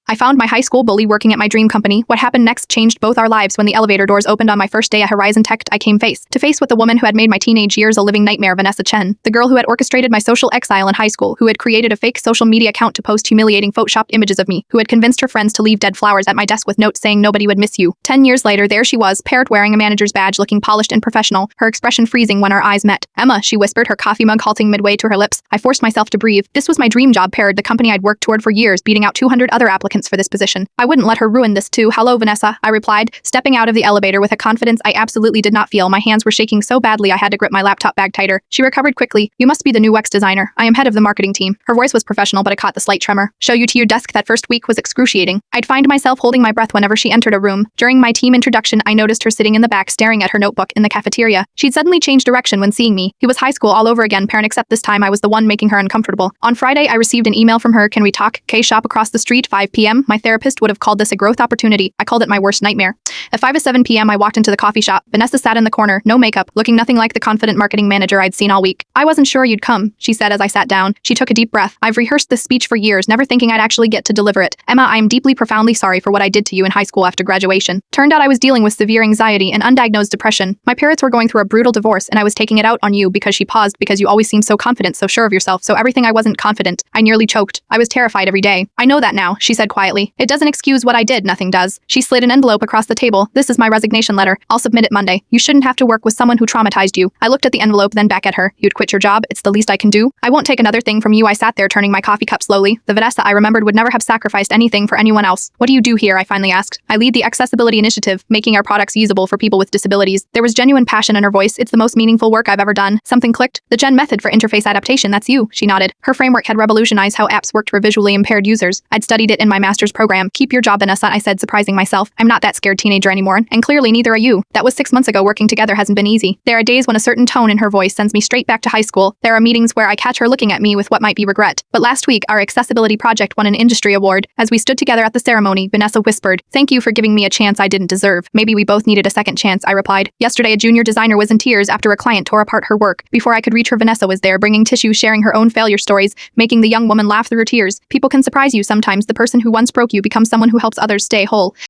I found my high school bully working at my dream company. What happened next changed both our lives. When the elevator doors opened on my first day at Horizon Tech, I came face to face with the woman who had made my teenage years a living nightmare, Vanessa Chen, the girl who had orchestrated my social exile in high school, who had created a fake social media account to post humiliating photoshopped images of me, who had convinced her friends to leave dead flowers at my desk with notes saying nobody would miss you. 10 years later, there she was, parrot wearing a manager's badge, looking polished and professional, her expression freezing when our eyes met. "Emma," she whispered, her coffee mug halting midway to her lips. I forced myself to breathe. This was my dream job, Parrot, the company I'd worked toward for years, beating out 200 other applicants for this position. I wouldn't let her ruin this too. "Hello, Vanessa," I replied, stepping out of the elevator with a confidence I absolutely did not feel. My hands were shaking so badly I had to grip my laptop bag tighter. She recovered quickly. "You must be the new UX designer. I am head of the marketing team." Her voice was professional, but I caught the slight tremor. "Show you to your desk." That first week was excruciating. I'd find myself holding my breath whenever she entered a room. During my team introduction, I noticed her sitting in the back staring at her notebook in the cafeteria. She'd suddenly changed direction when seeing me. It was high school all over again, parent, except this time I was the one making her uncomfortable. On Friday, I received an email from her. "Can we talk? K-shop across the street, 5 p.m. My therapist would have called this a growth opportunity. I called it my worst nightmare. At 5:07 p.m., I walked into the coffee shop. Vanessa sat in the corner, no makeup, looking nothing like the confident marketing manager I'd seen all week. "I wasn't sure you'd come," she said as I sat down. She took a deep breath. "I've rehearsed this speech for years, never thinking I'd actually get to deliver it. Emma, I am deeply, profoundly sorry for what I did to you in high school after graduation." Turned out I was dealing with severe anxiety and undiagnosed depression. My parents were going through a brutal divorce, and I was taking it out on you because she paused because you always seemed so confident, so sure of yourself, so everything I wasn't confident. I nearly choked. I was terrified every day. "I know that now," she said quietly. "It doesn't excuse what I did, nothing does." She slid an envelope across the table. "This is my resignation letter. I'll submit it Monday. You shouldn't have to work with someone who traumatized you." I looked at the envelope, then back at her. "You'd quit your job? It's the least I can do? I won't take another thing from you." I sat there turning my coffee cup slowly. The Vanessa I remembered would never have sacrificed anything for anyone else. "What do you do here?" I finally asked. "I lead the Accessibility Initiative, making our products usable for people with disabilities." There was genuine passion in her voice. "It's the most meaningful work I've ever done." Something clicked. "The Gen method for interface adaptation, that's you," she nodded. Her framework had revolutionized how apps worked for visually impaired users. I'd studied it in my master's program. "Keep your job, Vanessa," I said, surprising myself. "I'm not that scared teenager anymore, and clearly neither are you. That was 6 months ago. Working together hasn't been easy." There are days when a certain tone in her voice sends me straight back to high school. There are meetings where I catch her looking at me with what might be regret. But last week, our accessibility project won an industry award. As we stood together at the ceremony, Vanessa whispered, "Thank you for giving me a chance I didn't deserve." "Maybe we both needed a second chance," I replied. Yesterday, a junior designer was in tears after a client tore apart her work. Before I could reach her, Vanessa was there, bringing tissue, sharing her own failure stories, making the young woman laugh through her tears. People can surprise you sometimes. The person who once broke you becomes someone who helps others stay whole.